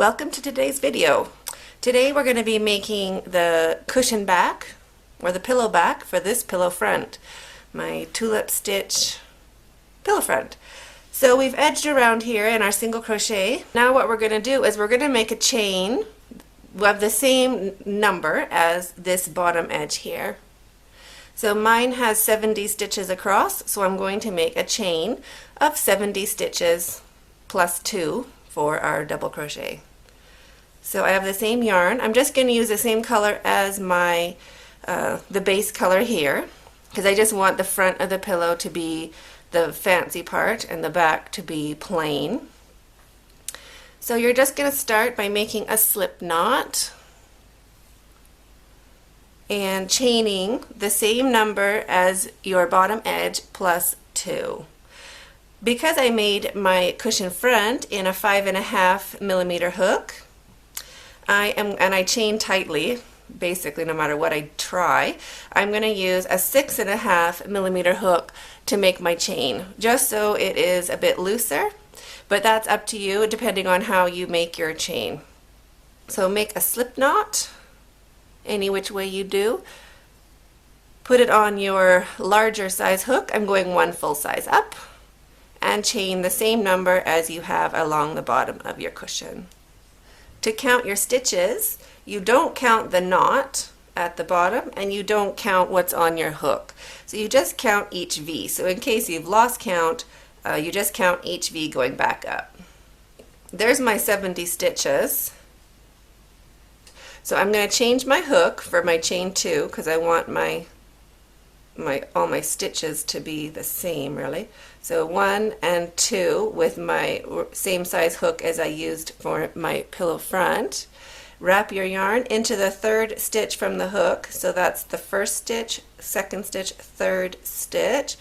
Welcome to today's video. Today we're going to be making the cushion back or the pillow back for this pillow front, my Tulip Stitch pillow front. So we've edged around here in our single crochet. Now what we're going to do is we're going to make a chain of the same number as this bottom edge here. So mine has 70 stitches across, so I'm going to make a chain of 70 stitches plus 2 for our double crochet. So I have the same yarn. I'm just going to use the same color as my the base color here, because I just want the front of the pillow to be the fancy part and the back to be plain. So you're just going to start by making a slip knot and chaining the same number as your bottom edge plus 2. Because I made my cushion front in a 5.5 millimeter hook, and I chain tightly, basically no matter what I try, I'm going to use a 6.5 millimeter hook to make my chain, just so it is a bit looser, but that's up to you depending on how you make your chain. So make a slip knot any which way you do. Put it on your larger size hook. I'm going one full size up, and chain the same number as you have along the bottom of your cushion. To count your stitches, you don't count the knot at the bottom and you don't count what's on your hook. So you just count each V. So in case you've lost count, you just count each V going back up. There's my 70 stitches. So I'm going to change my hook for my chain 2 because I want all my stitches to be the same, really. So 1 and 2 with my same size hook as I used for my pillow front. Wrap your yarn into the third stitch from the hook. So that's the first stitch, second stitch, third stitch.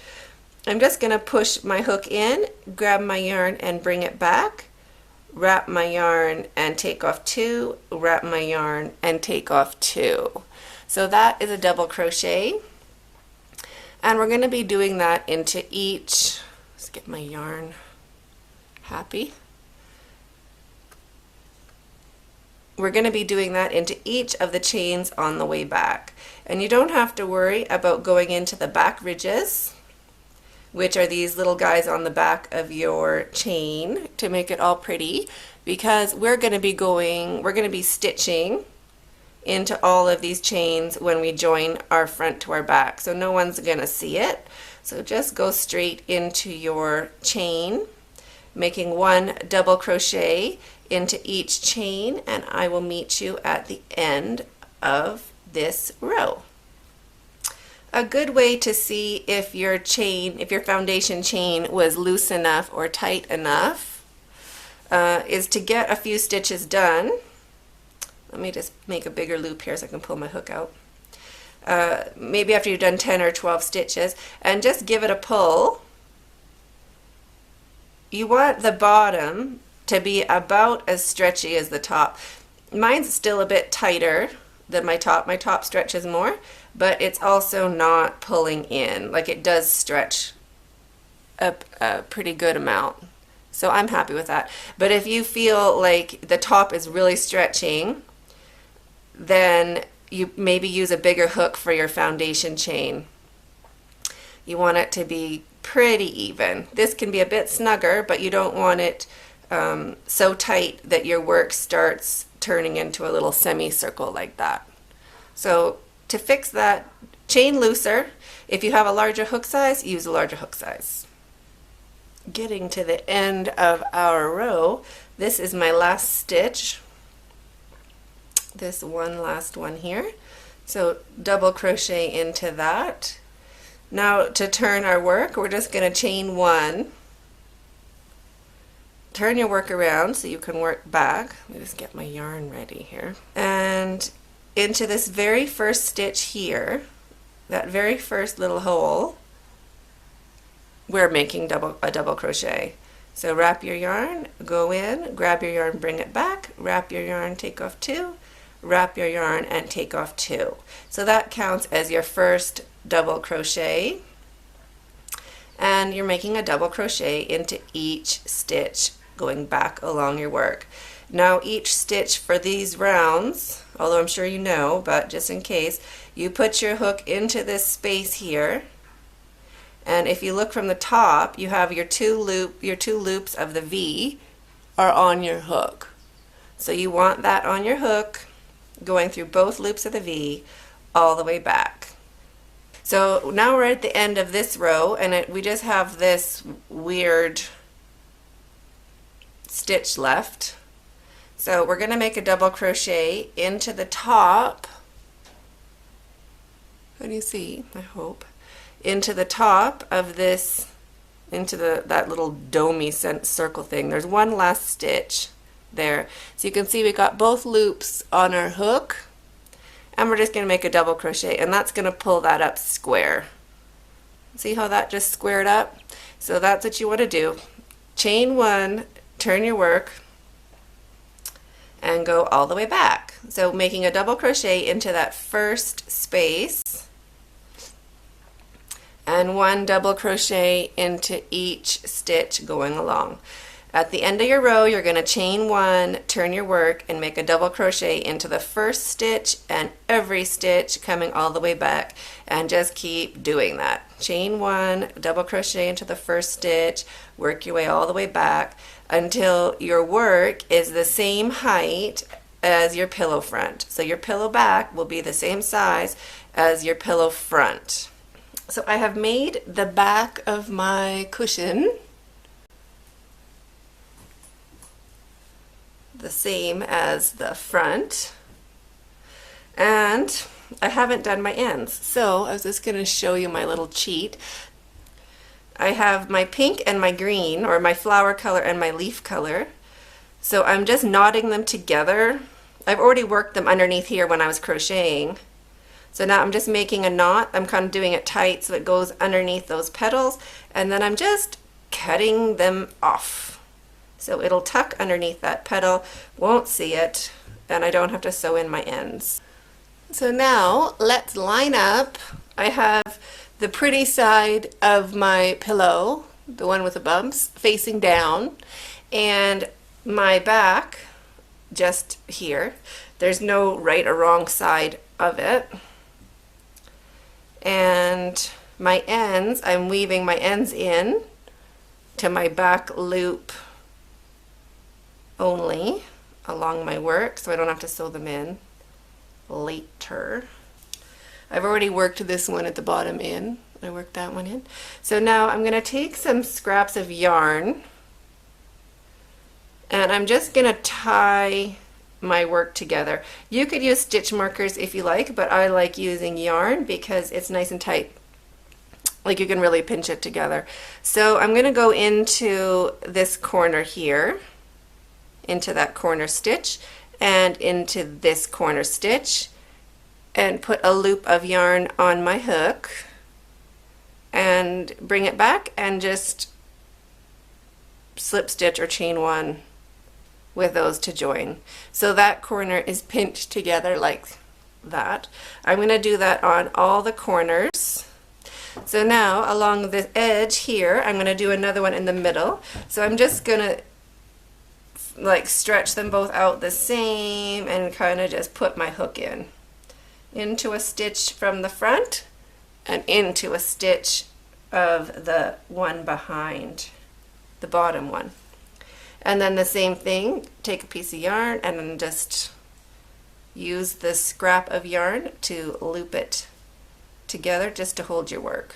I'm just going to push my hook in, grab my yarn and bring it back. Wrap my yarn and take off 2, wrap my yarn and take off 2. So that is a double crochet. And we're going to be doing that into each, let's get my yarn happy. We're going to be doing that into each of the chains on the way back. And you don't have to worry about going into the back ridges, which are these little guys on the back of your chain, to make it all pretty, because we're going to be stitching into all of these chains when we join our front to our back, so no one's going to see it. So just go straight into your chain, making one double crochet into each chain, and I will meet you at the end of this row. A good way to see if your foundation chain was loose enough or tight enough is to get a few stitches done. Let me just make a bigger loop here so I can pull my hook out. Maybe after you've done 10 or 12 stitches, and just give it a pull. You want the bottom to be about as stretchy as the top. Mine's still a bit tighter than my top. My top stretches more, but it's also not pulling in. Like, it does stretch a pretty good amount. So I'm happy with that. But if you feel like the top is really stretching, then you maybe use a bigger hook for your foundation chain. You want it to be pretty even. This can be a bit snugger, but you don't want it so tight that your work starts turning into a little semicircle like that. So to fix that, chain looser. If you have a larger hook size, use a larger hook size. Getting to the end of our row, this is my last stitch. This one last one here. So double crochet into that. Now to turn our work, we're just going to chain 1. Turn your work around so you can work back. Let me just get my yarn ready here. And into this very first stitch here, that very first little hole, we're making a double crochet. So wrap your yarn, go in, grab your yarn, bring it back, wrap your yarn, take off 2, wrap your yarn and take off 2. So that counts as your first double crochet, and you're making a double crochet into each stitch going back along your work. Now each stitch for these rounds, although I'm sure you know, but just in case, you put your hook into this space here, and if you look from the top, you have your two loops of the V are on your hook. So you want that on your hook, going through both loops of the V all the way back. So now we're at the end of this row, and we just have this weird stitch left. So we're going to make a double crochet into the top. Can you see? I hope. Into the top of this, into that little domey circle thing. There's one last stitch there. So you can see we got both loops on our hook, and we're just going to make a double crochet, and that's going to pull that up square. See how that just squared up? So that's what you want to do. Chain one, turn your work, and go all the way back. So making a double crochet into that first space, and one double crochet into each stitch going along. At the end of your row, you're going to chain one, turn your work, and make a double crochet into the first stitch and every stitch coming all the way back, and just keep doing that. Chain one, double crochet into the first stitch, work your way all the way back until your work is the same height as your pillow front. So your pillow back will be the same size as your pillow front. So I have made the back of my cushion the same as the front, and I haven't done my ends, so I was just going to show you my little cheat. I have my pink and my green, or my flower color and my leaf color, so I'm just knotting them together. I've already worked them underneath here when I was crocheting, so now I'm just making a knot. I'm kind of doing it tight so it goes underneath those petals, and then I'm just cutting them off. So it'll tuck underneath that petal, won't see it, and I don't have to sew in my ends. So now let's line up. I have the pretty side of my pillow, the one with the bumps, facing down, and my back just here. There's no right or wrong side of it. And my ends, I'm weaving my ends in to my back loop only along my work, so I don't have to sew them in later. I've already worked this one at the bottom in. I worked that one in. So now I'm going to take some scraps of yarn, and I'm just going to tie my work together. You could use stitch markers if you like, but I like using yarn because it's nice and tight. Like you can really pinch it together. So I'm going to go into this corner here, into that corner stitch, and into this corner stitch, and put a loop of yarn on my hook and bring it back and just slip stitch or chain one with those to join. So that corner is pinched together like that. I'm going to do that on all the corners. So now along the edge here, I'm going to do another one in the middle. So I'm just going to like stretch them both out the same and kind of just put my hook in into a stitch from the front and into a stitch of the one behind, the bottom one. And then the same thing, take a piece of yarn and then just use the scrap of yarn to loop it together just to hold your work.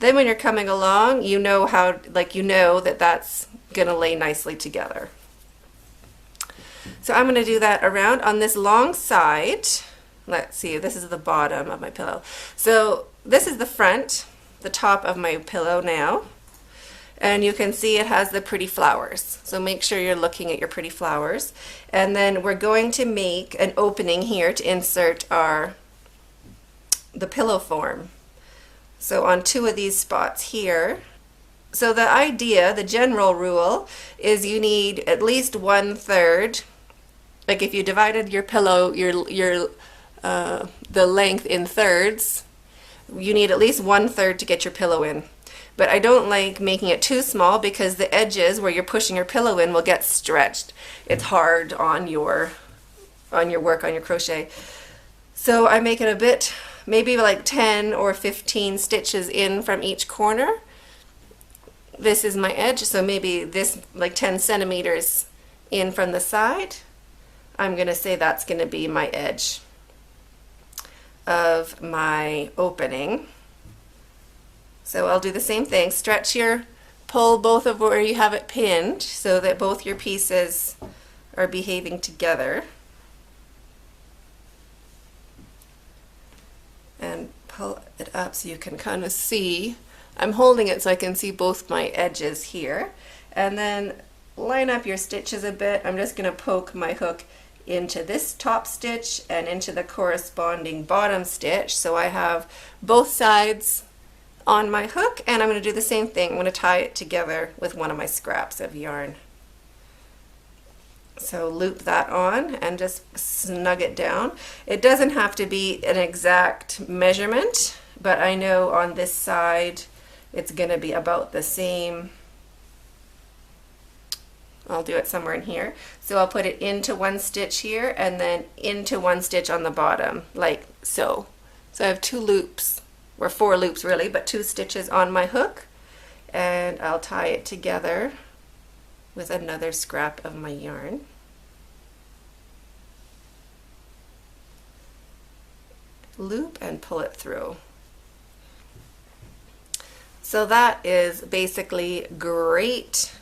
Then when you're coming along, you know how, like you know that that's going to lay nicely together. So I'm going to do that around on this long side. Let's see, this is the bottom of my pillow. So this is the front, the top of my pillow now. And you can see it has the pretty flowers. So make sure you're looking at your pretty flowers. And then we're going to make an opening here to insert the pillow form. So on two of these spots here. So the idea, the general rule, is you need at least 1/3. Like if you divided your pillow, the length in thirds, you need at least 1/3 to get your pillow in. but I don't like making it too small because the edges where you're pushing your pillow in will get stretched. It's hard on your work, on your crochet. So I make it a bit, maybe like 10 or 15 stitches in from each corner. This is my edge, so maybe this like 10 centimeters in from the side. I'm going to say that's going to be my edge of my opening. So I'll do the same thing. Pull both of where you have it pinned so that both your pieces are behaving together. And pull it up so you can kind of see. I'm holding it so I can see both my edges here. And then line up your stitches a bit. I'm just going to poke my hook into this top stitch and into the corresponding bottom stitch, so I have both sides on my hook, and I'm going to do the same thing. I'm going to tie it together with one of my scraps of yarn. So loop that on and just snug it down. It doesn't have to be an exact measurement, but I know on this side it's going to be about the same. I'll do it somewhere in here. So I'll put it into one stitch here and then into one stitch on the bottom, like so. So I have 2 loops, or 4 loops really, but 2 stitches on my hook, and I'll tie it together with another scrap of my yarn. Loop and pull it through. So that is basically great.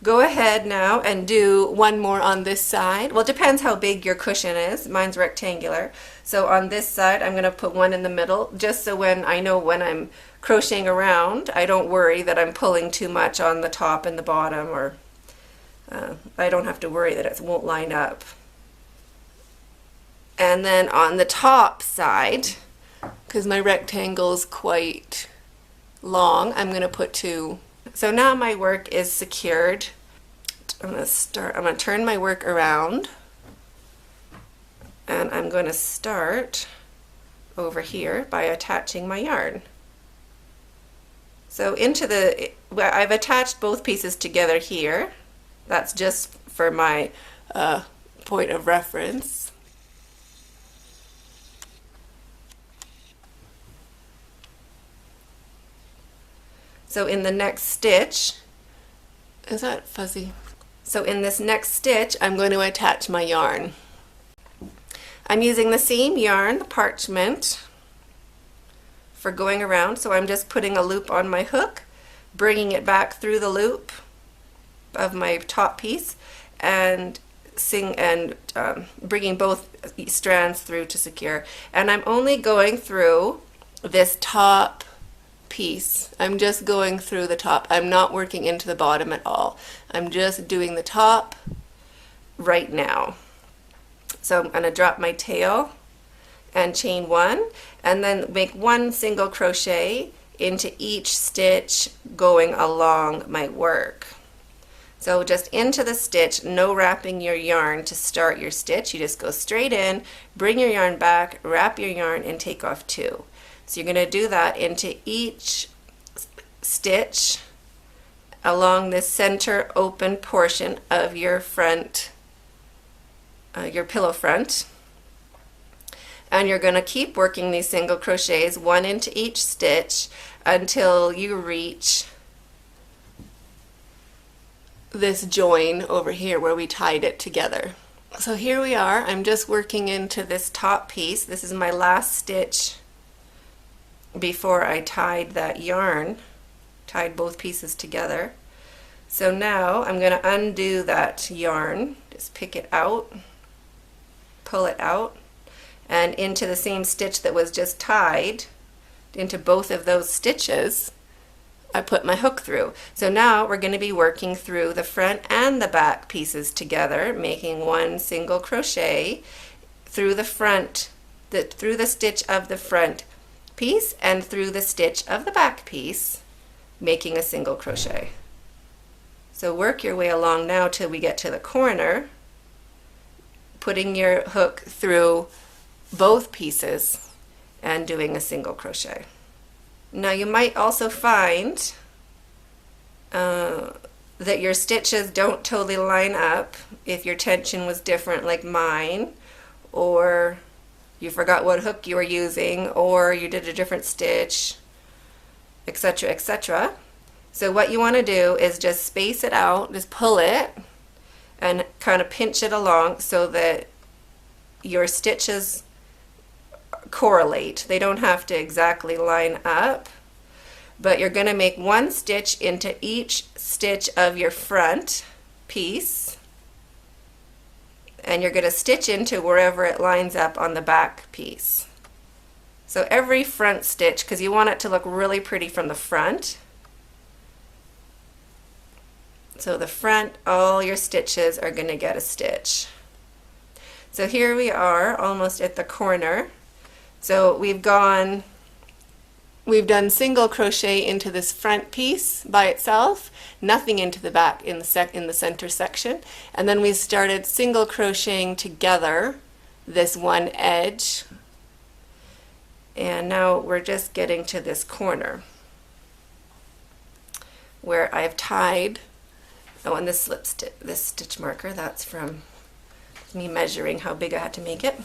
Go ahead now and do one more on this side. Well, it depends how big your cushion is. Mine's rectangular. So on this side, I'm going to put one in the middle, just so when I'm crocheting around, I don't worry that I'm pulling too much on the top and the bottom, or I don't have to worry that it won't line up. And then on the top side, because my rectangle is quite long, I'm going to put 2. So now my work is secured. I'm going to turn my work around, and I'm going to start over here by attaching my yarn. So I've attached both pieces together here. That's just for my point of reference. So in the next stitch, is that fuzzy? So in this next stitch, I'm going to attach my yarn. I'm using the same yarn, the parchment, for going around. So I'm just putting a loop on my hook, bringing it back through the loop of my top piece, and bringing both strands through to secure. And I'm only going through this top piece. I'm just going through the top. I'm not working into the bottom at all. I'm just doing the top right now. So I'm going to drop my tail and chain 1, and then make 1 single crochet into each stitch going along my work. So just into the stitch, no wrapping your yarn to start your stitch. You just go straight in, bring your yarn back, wrap your yarn, and take off 2. So you're going to do that into each stitch along the center open portion of your front, your pillow front. And you're going to keep working these single crochets, 1 into each stitch, until you reach this join over here where we tied it together. So here we are. I'm just working into this top piece. This is my last stitch before I tied that yarn, tied both pieces together. So now I'm going to undo that yarn, just pick it out, pull it out, and into the same stitch that was just tied, into both of those stitches, I put my hook through. So now we're going to be working through the front and the back pieces together, making 1 single crochet through the front, through the stitch of the front piece and through the stitch of the back piece, making a single crochet. So work your way along now till we get to the corner, putting your hook through both pieces and doing a single crochet. Now you might also find that your stitches don't totally line up if your tension was different like mine, or you forgot what hook you were using, or you did a different stitch, etc., etc. So what you want to do is just space it out, just pull it and kind of pinch it along so that your stitches correlate. They don't have to exactly line up, but you're going to make one stitch into each stitch of your front piece, and you're going to stitch into wherever it lines up on the back piece. So every front stitch, because you want it to look really pretty from the front, so the front, all your stitches are going to get a stitch. So here we are almost at the corner. So we've done single crochet into this front piece by itself, nothing into the back in the center section, and then we started single crocheting together this one edge, and now we're just getting to this corner where I've tied. Oh, and this stitch marker, that's from me measuring how big I had to make it.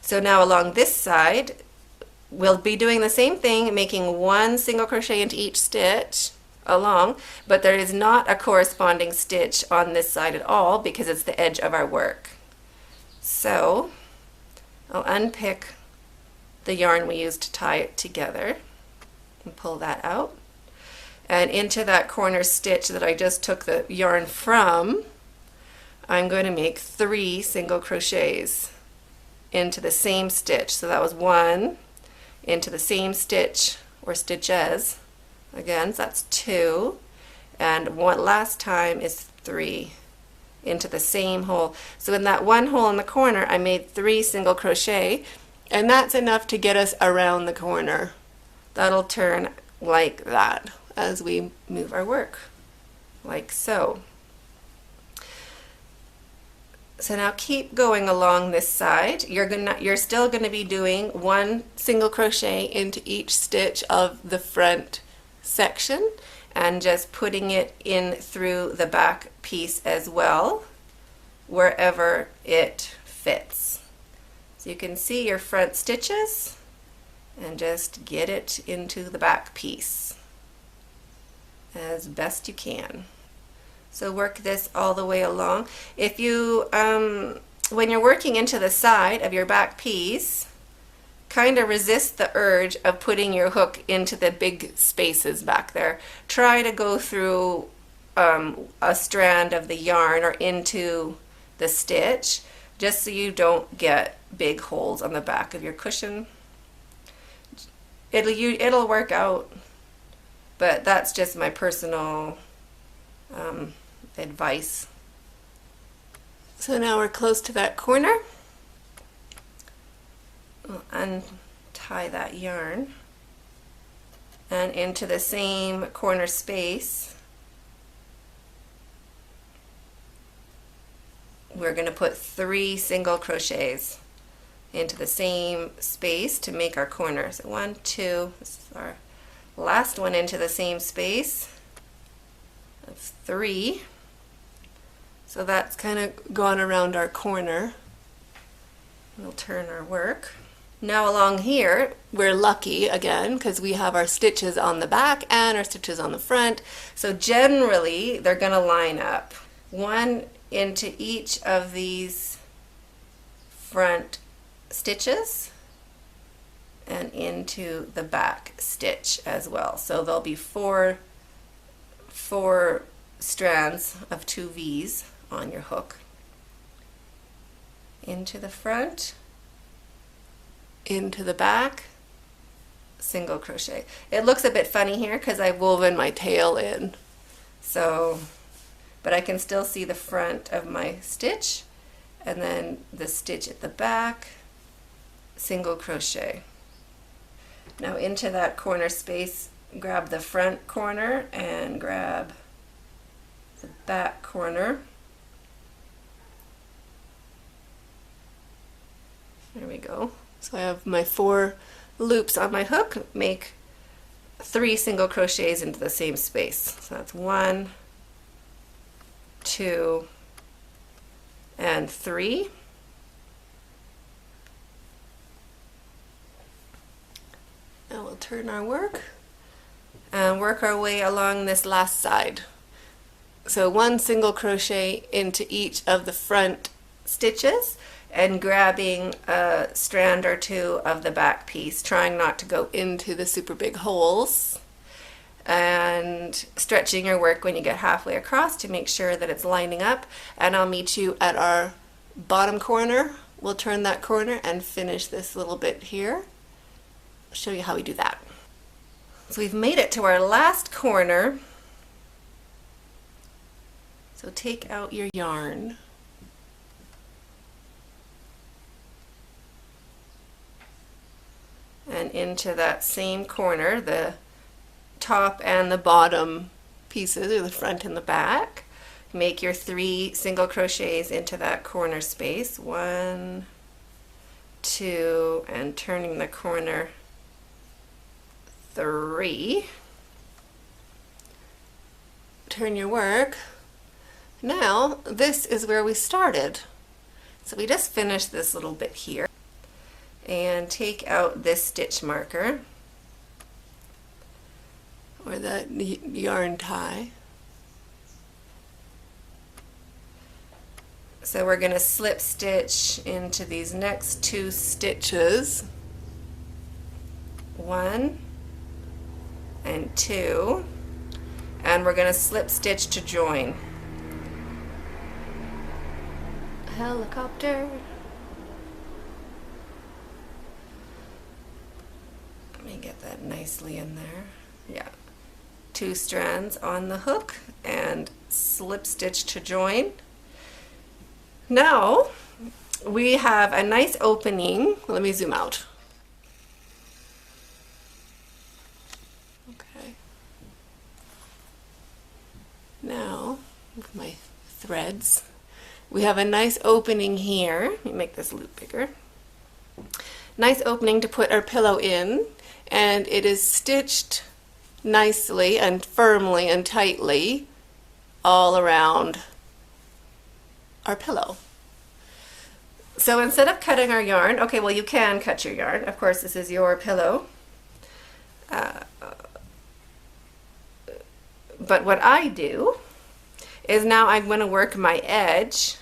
So now along this side, we'll be doing the same thing, making one single crochet into each stitch along, but there is not a corresponding stitch on this side at all because it's the edge of our work. So I'll unpick the yarn we used to tie it together and pull that out. And into that corner stitch that I just took the yarn from, I'm going to make 3 single crochets into the same stitch. So that was 1 into the same stitch or stitches. Again, so that's 2. And one last time is 3 into the same hole. So in that one hole in the corner, I made 3 single crochet, and that's enough to get us around the corner. That'll turn like that as we move our work, like so. So now keep going along this side. You're still going to be doing 1 single crochet into each stitch of the front section and just putting it in through the back piece as well, wherever it fits. So you can see your front stitches and just get it into the back piece as best you can. So work this all the way along. If you, when you're working into the side of your back piece, kind of resist the urge of putting your hook into the big spaces back there. Try to go through a strand of the yarn or into the stitch, just so you don't get big holes on the back of your cushion. It'll work out, but that's just my personal advice. So now we're close to that corner. We'll untie that yarn, and into the same corner space we're going to put 3 single crochets into the same space to make our corner. So 1, 2, this is our last one into the same space. That's 3. So that's kind of gone around our corner. We'll turn our work. Now along here, we're lucky again because we have our stitches on the back and our stitches on the front. So generally, they're going to line up. 1 into each of these front stitches and into the back stitch as well. So there'll be four strands of 2 V's on your hook. Into the front, into the back, single crochet. It looks a bit funny here because I've woven my tail in, so, but I can still see the front of my stitch, and then the stitch at the back, single crochet. Now into that corner space, grab the front corner and grab the back corner. There we go. So I have my 4 loops on my hook, make 3 single crochets into the same space. So that's 1, 2, and 3. And we'll turn our work and work our way along this last side. So 1 single crochet into each of the front stitches and grabbing a strand or 2 of the back piece, trying not to go into the super big holes, and stretching your work when you get halfway across to make sure that it's lining up. And I'll meet you at our bottom corner. We'll turn that corner and finish this little bit here. I'll show you how we do that. So we've made it to our last corner. So take out your yarn. And into that same corner, the top and the bottom pieces, or the front and the back, make your 3 single crochets into that corner space. 1, 2, and turning the corner 3. Turn your work. Now this is where we started. So we just finished this little bit here, and take out this stitch marker or the yarn tie. So we're going to slip stitch into these next 2 stitches, 1 and 2, and we're going to slip stitch to join. Helicopter. Let me get that nicely in there. Yeah. 2 strands on the hook and slip stitch to join. Now we have a nice opening. Let me zoom out. Okay. Now with my threads, we have a nice opening here. Let me make this loop bigger. Nice opening to put our pillow in, and it is stitched nicely and firmly and tightly all around our pillow. So instead of cutting our yarn, okay, well, you can cut your yarn. Of course, this is your pillow. But what I do is now I'm going to work my edge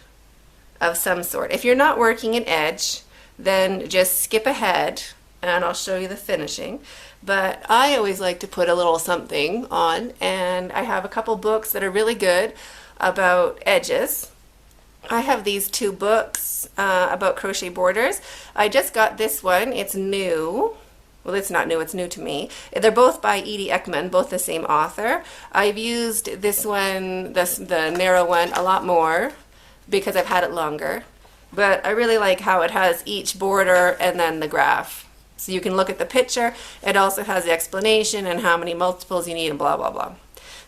of some sort. If you're not working an edge, then just skip ahead and I'll show you the finishing. But I always like to put a little something on, and I have a couple books that are really good about edges. I have these 2 books about crochet borders. I just got this one. It's new. Well, it's not new, it's new to me. They're both by Edie Ekman, both the same author. I've used this one, the narrow one, a lot more because I've had it longer. But I really like how it has each border and then the graph. So you can look at the picture. It also has the explanation and how many multiples you need and blah, blah, blah.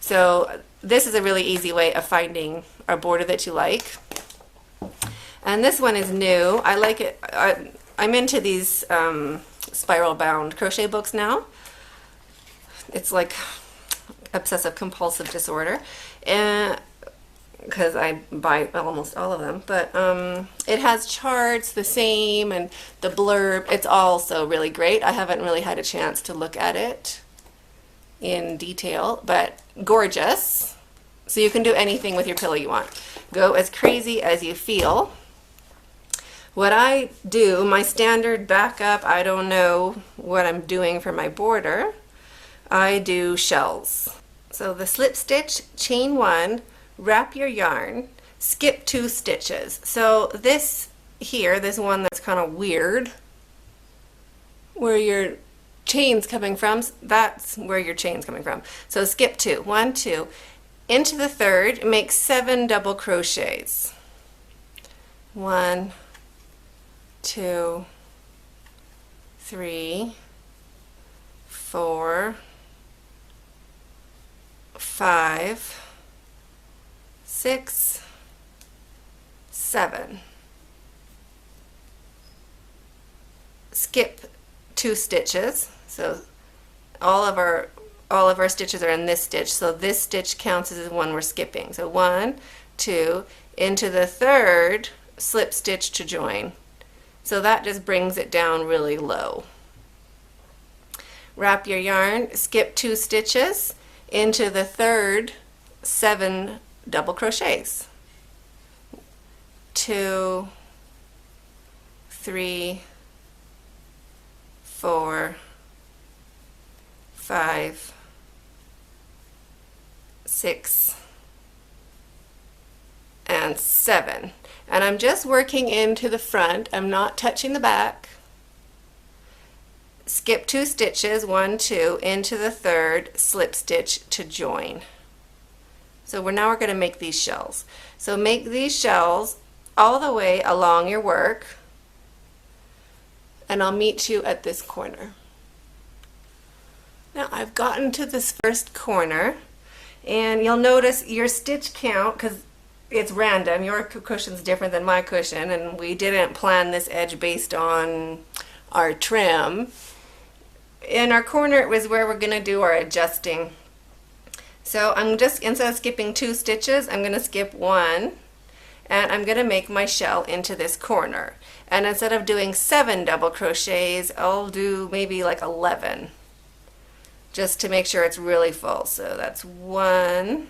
So this is a really easy way of finding a border that you like. And this one is new. I like it. I'm into these spiral bound crochet books now. It's like obsessive compulsive disorder, and because I buy almost all of them, but it has charts the same, and the blurb, it's also really great. I haven't really had a chance to look at it in detail, but gorgeous. So you can do anything with your pillow you want. Go as crazy as you feel. What I do, my standard backup, I don't know what I'm doing for my border, I do shells. So the slip stitch, chain 1, wrap your yarn, skip 2 stitches. So this here, this one that's kind of weird, where your chain's coming from, that's where your chain's coming from. So skip 2, 1, 2, into the 3rd, make 7 double crochets. 1, 2, 3, 4, 5, 6, 7. Skip 2 stitches. So all of our all of our stitches are in this stitch, so this stitch counts as the one we're skipping. So 1, 2, into the third, slip stitch to join. So that just brings it down really low. Wrap your yarn, skip 2 stitches, into the third, 7 double crochets. 2, 3, 4, 5, 6, and 7. And I'm just working into the front. I'm not touching the back. Skip 2 stitches, 1, 2, into the third, slip stitch to join. So now we're going to make these shells. So make these shells all the way along your work, and I'll meet you at this corner. Now I've gotten to this first corner, and you'll notice your stitch count, because it's random, your cushion's different than my cushion, and we didn't plan this edge based on our trim. In our corner it was where we're going to do our adjusting. So I'm just, instead of skipping 2 stitches, I'm going to skip 1, and I'm going to make my shell into this corner. And instead of doing 7 double crochets, I'll do maybe like 11, just to make sure it's really full. So that's 1,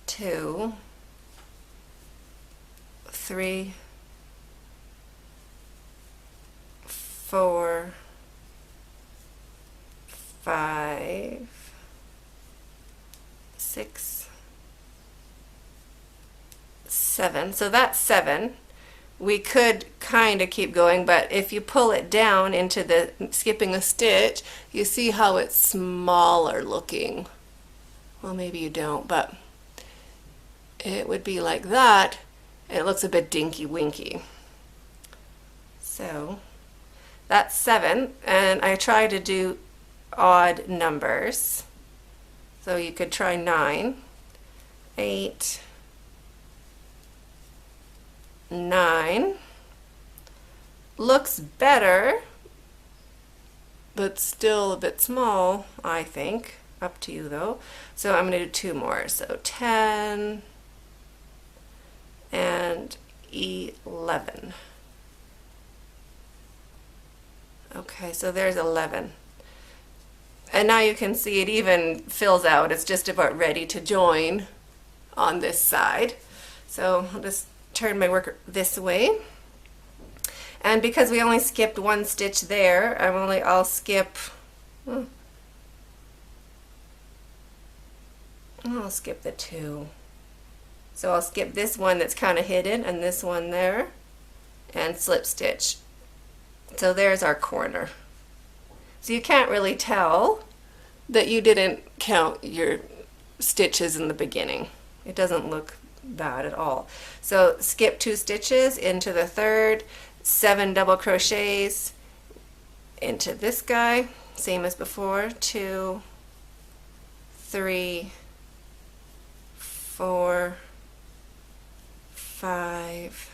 2, 3, 4, 5, 6, 7. So that's 7. We could kind of keep going, but if you pull it down into the skipping a stitch, you see how it's smaller looking. Well, maybe you don't, but it would be like that, and it looks a bit dinky-winky. So that's 7, and I try to do odd numbers. So you could try 9, 8, 9. Looks better, but still a bit small, I think. Up to you though. So I'm going to do 2 more. So 10 and 11. Okay, so there's 11. And now you can see it even fills out. It's just about ready to join on this side. So I'll just turn my work this way. And because we only skipped 1 stitch there, I'll skip, I'll skip the 2. So I'll skip this one that's kind of hidden and this one there, and slip stitch. So there's our corner. So you can't really tell that you didn't count your stitches in the beginning. It doesn't look bad at all. So skip 2 stitches into the third, 7 double crochets into this guy, same as before, 2, 3, 4, 5,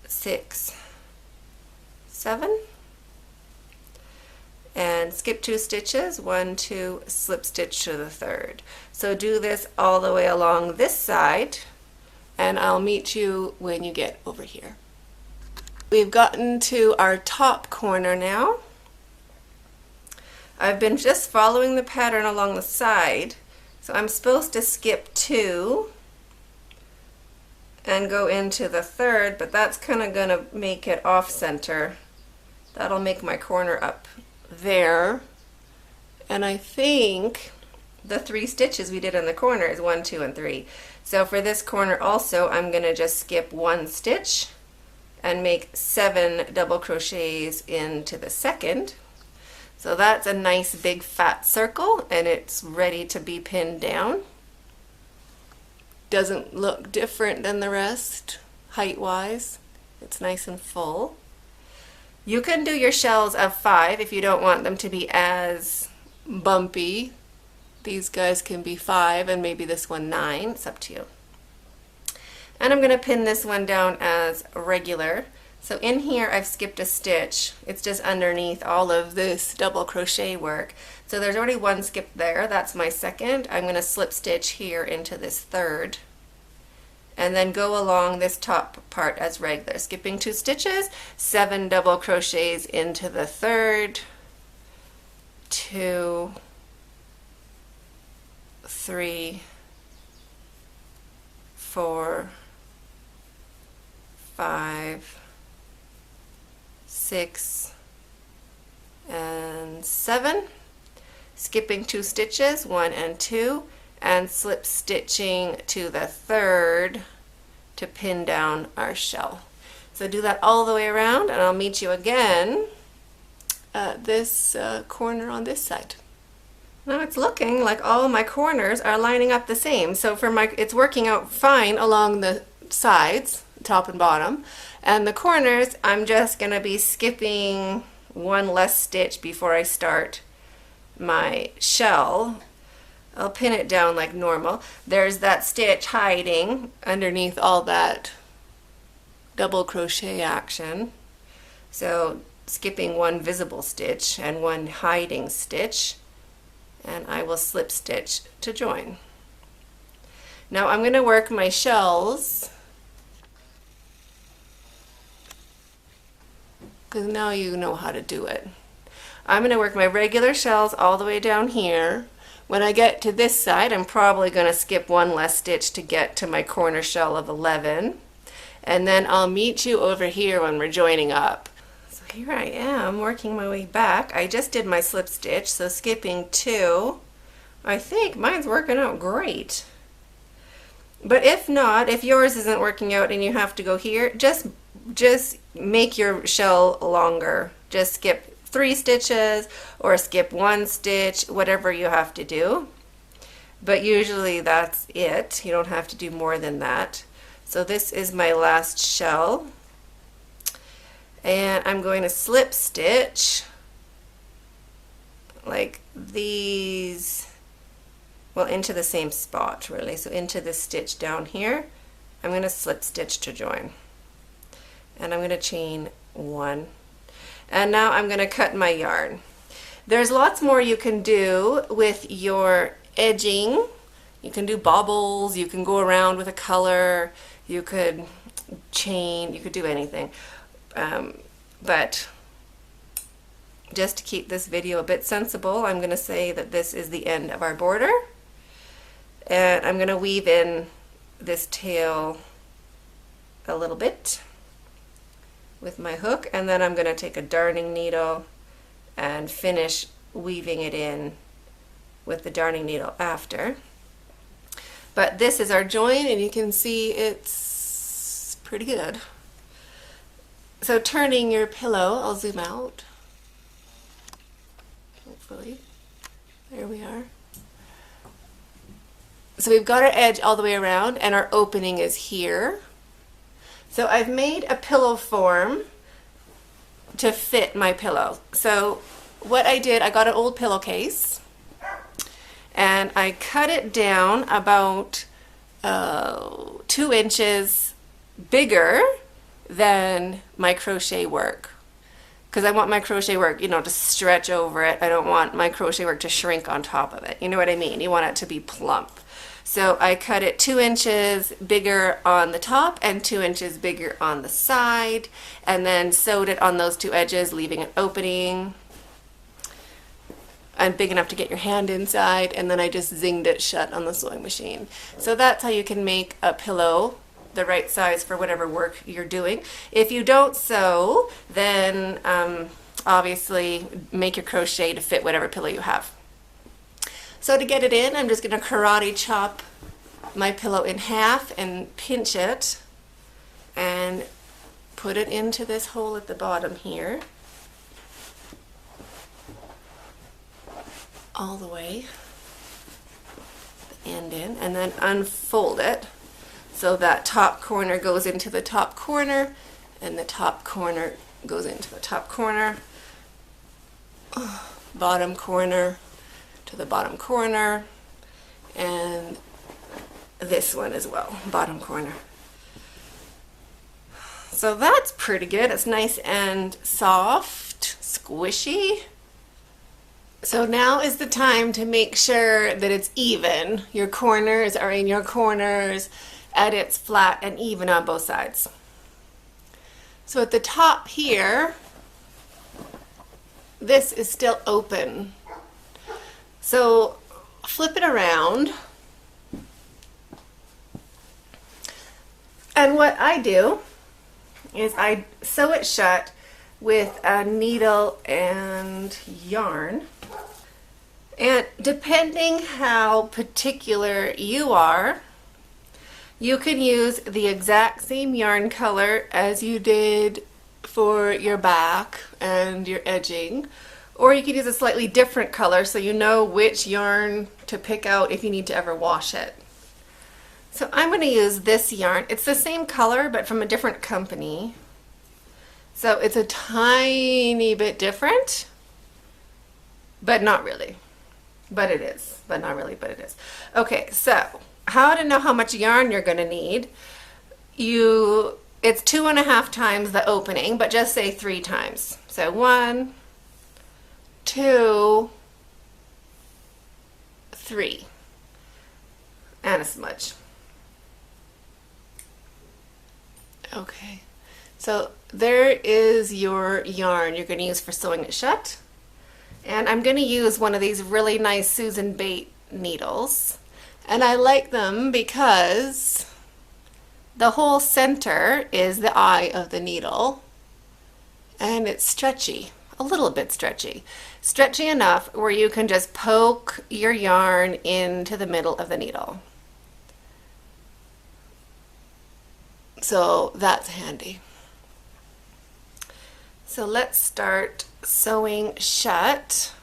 6, 7, and skip 2 stitches, 1, 2, slip stitch to the third. So do this all the way along this side, and I'll meet you when you get over here. We've gotten to our top corner now. I've been just following the pattern along the side, so I'm supposed to skip 2 and go into the third, but that's kind of going to make it off center. That'll make my corner up there, and I think the 3 stitches we did in the corner is 1, 2, and 3. So for this corner also, I'm going to just skip 1 stitch and make 7 double crochets into the second. So that's a nice big fat circle, and it's ready to be pinned down. Doesn't look different than the rest height wise. It's nice and full. You can do your shells of 5 if you don't want them to be as bumpy. These guys can be 5 and maybe this one 9. It's up to you. And I'm going to pin this one down as regular. So in here I've skipped a stitch. It's just underneath all of this double crochet work. So there's already one skip there. That's my second. I'm going to slip stitch here into this third. And then go along this top part as regular, skipping 2 stitches, 7 double crochets into the third, 2, 3, 4, 5, 6, and 7, skipping 2 stitches, 1 and 2, and slip stitching to the third to pin down our shell. So do that all the way around, and I'll meet you again at this corner on this side. Now it's looking like all my corners are lining up the same. So for it's working out fine along the sides, top and bottom, and the corners I'm just going to be skipping 1 less stitch before I start my shell. I'll pin it down like normal. There's that stitch hiding underneath all that double crochet action. So skipping 1 visible stitch and 1 hiding stitch, and I will slip stitch to join. Now I'm going to work my shells, because now you know how to do it. I'm going to work my regular shells all the way down here. When I get to this side, I'm probably going to skip 1 less stitch to get to my corner shell of 11. And then I'll meet you over here when we're joining up. So here I am working my way back. I just did my slip stitch, so skipping 2. I think mine's working out great. But if not, if yours isn't working out and you have to go here, just make your shell longer. Just skip 3 stitches or skip 1 stitch, whatever you have to do. But usually that's it. You don't have to do more than that. So this is my last shell. And I'm going to slip stitch like these, well, into the same spot really. So into this stitch down here, I'm going to slip stitch to join. And I'm going to chain 1. And now I'm going to cut my yarn. There's lots more you can do with your edging. You can do bobbles, you can go around with a color, you could chain, you could do anything. But just to keep this video a bit sensible, I'm going to say that this is the end of our border. And I'm going to weave in this tail a little bit with my hook, and then I'm going to take a darning needle and finish weaving it in with the darning needle after. But this is our join, and you can see it's pretty good. So turning your pillow, I'll zoom out. Hopefully. There we are. So we've got our edge all the way around, and our opening is here. So I've made a pillow form to fit my pillow. So what I did, I got an old pillowcase and I cut it down about 2 inches bigger than my crochet work, because I want my crochet work, you know, to stretch over it. I don't want my crochet work to shrink on top of it. You know what I mean? You want it to be plump. So I cut it 2 inches bigger on the top and 2 inches bigger on the side, and then sewed it on those 2 edges, leaving an opening and big enough to get your hand inside, and then I just zinged it shut on the sewing machine. So that's how you can make a pillow the right size for whatever work you're doing. If you don't sew, then obviously make your crochet to fit whatever pillow you have. So to get it in, I'm just going to karate chop my pillow in half and pinch it and put it into this hole at the bottom here, all the way, the end in, and then unfold it so that top corner goes into the top corner and the top corner goes into the top corner, bottom corner to the bottom corner, and this one as well, bottom corner. So that's pretty good. It's nice and soft, squishy. So now is the time to make sure that it's even. Your corners are in your corners and it's flat and even on both sides. So at the top here, this is still open. So flip it around. And what I do is I sew it shut with a needle and yarn. And depending how particular you are, you can use the exact same yarn color as you did for your back and your edging, or you could use a slightly different color so you know which yarn to pick out if you need to ever wash it. So I'm going to use this yarn. It's the same color but from a different company. So it's a tiny bit different, but not really. But it is. But not really, but it is. Okay, so how to know how much yarn you're going to need. It's 2.5 times the opening, but just say 3 times. So 1, 2, 3. And a smudge. Okay, so there is your yarn you're going to use for sewing it shut. And I'm going to use one of these really nice Susan Bate needles. And I like them because the whole center is the eye of the needle. And it's stretchy, a little bit stretchy. Stretchy enough where you can just poke your yarn into the middle of the needle. So that's handy. So let's start sewing shut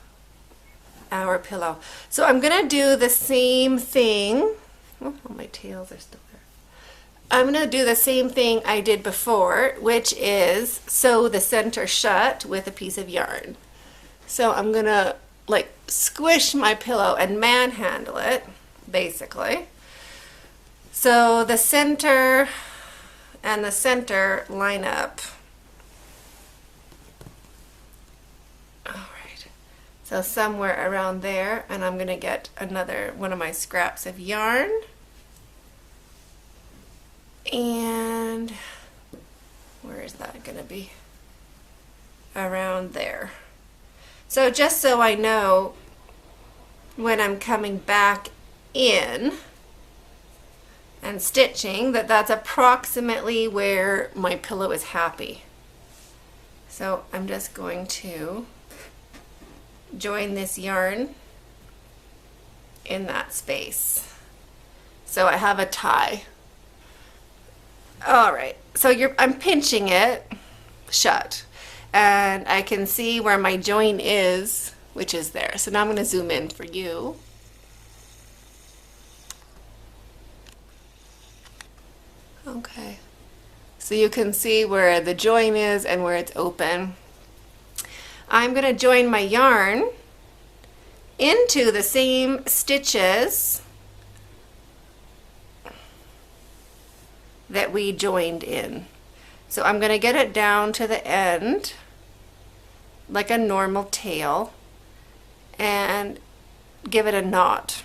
our pillow. So I'm going to do the same thing. Oh, my tails are still there. I'm going to do the same thing I did before, which is sew the center shut with a piece of yarn. So I'm going to like squish my pillow and manhandle it, basically. So the center and the center line up. Alright, so somewhere around there, and I'm going to get another one of my scraps of yarn. And where is that going to be? Around there. So just so I know when I'm coming back in and stitching that's approximately where my pillow is happy. So I'm just going to join this yarn in that space. So I have a tie. Alright, so I'm pinching it shut and I can see where my join is, which is there. So now I'm going to zoom in for you. Okay, so you can see where the join is and where it's open. I'm going to join my yarn into the same stitches that we joined in. So I'm going to get it down to the end like a normal tail and give it a knot.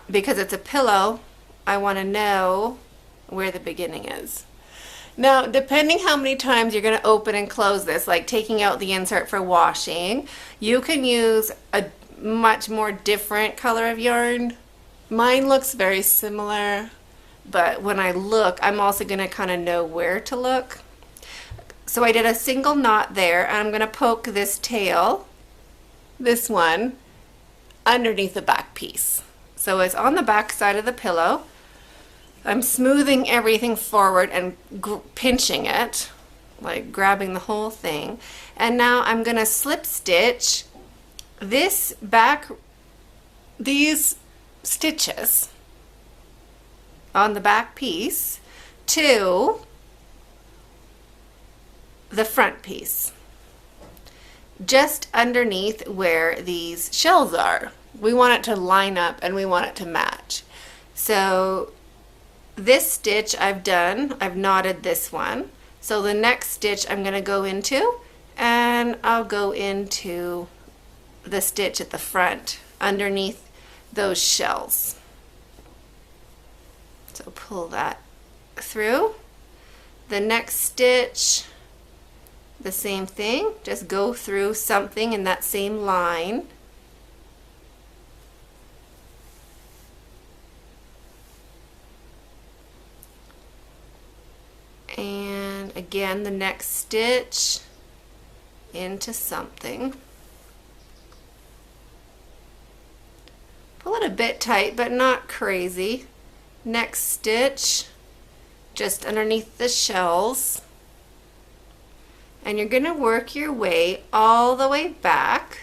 Because it's a pillow, I want to know where the beginning is. Now, depending how many times you're going to open and close this, like taking out the insert for washing, you can use a much more different color of yarn. Mine looks very similar, but when I look, I'm also going to kind of know where to look. So I did a single knot there, and I'm going to poke this tail, this one, underneath the back piece. So it's on the back side of the pillow. I'm smoothing everything forward and pinching it, like grabbing the whole thing. And now I'm going to slip stitch these stitches on the back piece to the front piece, just underneath where these shells are. We want it to line up and we want it to match. So this stitch I've knotted this one. So the next stitch I'm going to go into, and I'll go into the stitch at the front underneath those shells. So pull that through. The next stitch, the same thing, just go through something in that same line. And again, the next stitch into something. Pull it a bit tight, but not crazy. Next stitch, just underneath the shells. And you're going to work your way all the way back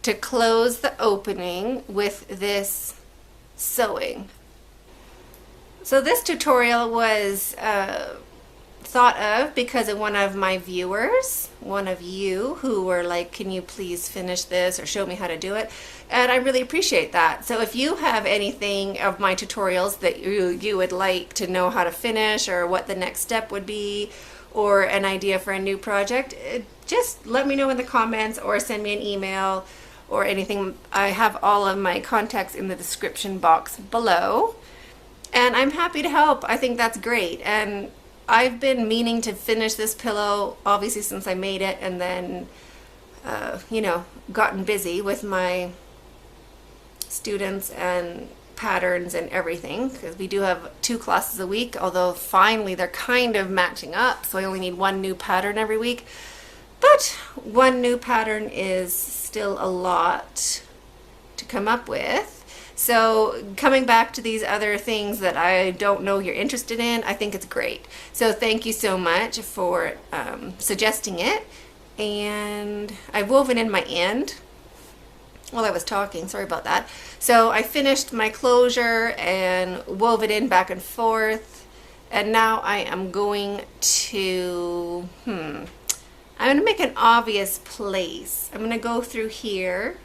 to close the opening with this sewing. So this tutorial was thought of because of one of my viewers, one of you, who were like, can you please finish this or show me how to do it? And I really appreciate that. So if you have anything of my tutorials that you would like to know how to finish, or what the next step would be, or an idea for a new project, just let me know in the comments or send me an email or anything. I have all of my contacts in the description box below, and I'm happy to help. I think that's great. And I've been meaning to finish this pillow obviously since I made it, and then you know, gotten busy with my students and patterns and everything, because we do have 2 classes a week, although finally they're kind of matching up, so I only need 1 new pattern every week. But 1 new pattern is still a lot to come up with. So coming back to these other things that I don't know you're interested in, I think it's great. So thank you so much for suggesting it. And I've woven in my end while I was talking, sorry about that. So I finished my closure and wove it in back and forth. And now I am going to, I'm going to make an obvious place. I'm going to go through here,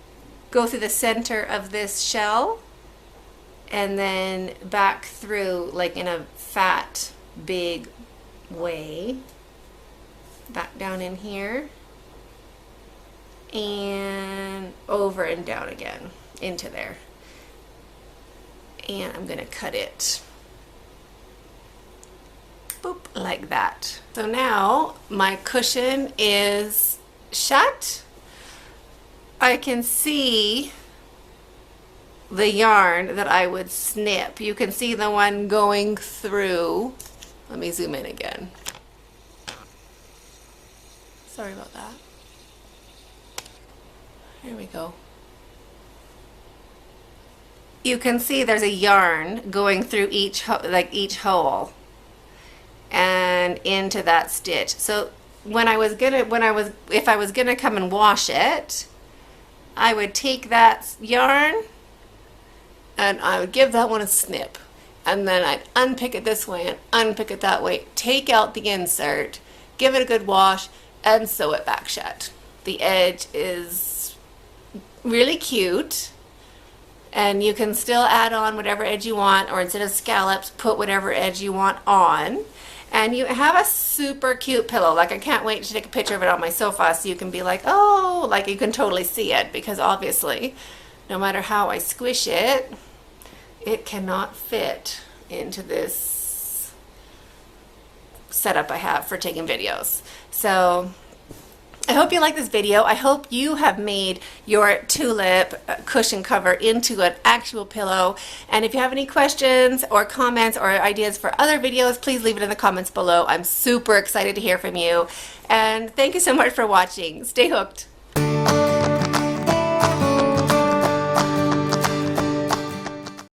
go through the center of this shell, and then back through like in a fat, big way, back down in here, and over and down again into there. And I'm gonna cut it, boop, like that. So now my cushion is shut. I can see the yarn that I would snip. You can see the one going through. Let me zoom in again. Sorry about that. Here we go. You can see there's a yarn going through each hole and into that stitch. So if I was gonna come and wash it, I would take that yarn and I would give that one a snip, and then I'd unpick it this way and unpick it that way, take out the insert, give it a good wash, and sew it back shut. The edge is really cute, and you can still add on whatever edge you want, or instead of scallops, put whatever edge you want on. And you have a super cute pillow. Like, I can't wait to take a picture of it on my sofa so you can be like, oh, like you can totally see it, because obviously no matter how I squish it, it cannot fit into this setup I have for taking videos. So I hope you like this video. I hope you have made your tulip cushion cover into an actual pillow. And if you have any questions or comments or ideas for other videos, please leave it in the comments below. I'm super excited to hear from you. And thank you so much for watching. Stay hooked.